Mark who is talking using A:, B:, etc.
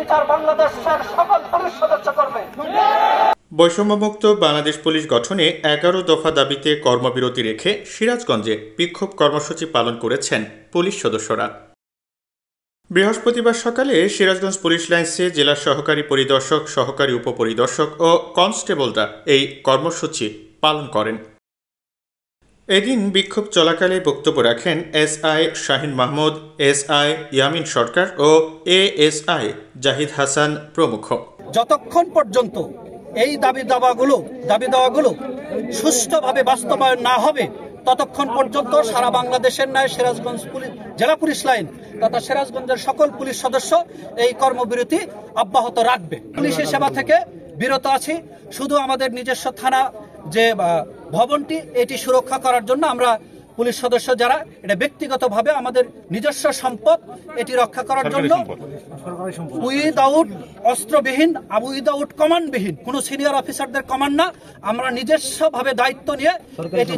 A: বিচার বাংলাদেশের সকল পুলিশ সদস্য করবে।
B: বৈষম্যমুক্ত বাংলাদেশ পুলিশ গঠনে 11 দফা দাবিতে কর্মবিরতি রেখে সিরাজগঞ্জে বিক্ষোভ কর্মসূচি পালন করেছেন পুলিশ সদস্যরা। বৃহস্পতিবার সকালে সিরাজগঞ্জ পুলিশ লাইন্সে জেলা সহকারী পরিদর্শক, সহকারী উপপরিদর্শক ও কনস্টেবলরা এই কর্মসূচি পালন করেন। এদিন বিক্ষোভ চলাকালে বক্তব্য রাখেন এসআই শাহিন মাহমুদ, এসআই ইয়ামিন সরকার ও এএসআই জাহিদ হাসান প্রমুখ।
A: যতক্ষণ পর্যন্ত এই দাবি দাওয়াগুলো সুষ্ঠুভাবে বাস্তবায়ন না হবে ততক্ষণ পর্যন্ত সারা বাংলাদেশের ন্যায় সিরাজগঞ্জ জেলা পুলিশ লাইন তথা সিরাজগঞ্জের সকল পুলিশ সদস্য এই কর্মবিরতি অব্যাহত রাখবে। পুলিশের সেবা থেকে বিরত আছি, শুধু আমাদের নিজস্ব থানা যে ভবনটি এটি সুরক্ষা করার জন্য আমরা পুলিশ সদস্য যারা এটা ব্যক্তিগতভাবে আমাদের নিজস্ব সম্পদ এটি রক্ষা করার জন্য উইদাউট অস্ত্রবিহীন উইদাউট কমান্ডবিহীন কোন সিনিয়র অফিসারদের কমান্ড না, আমরা নিজস্বভাবে দায়িত্ব নিয়ে এটি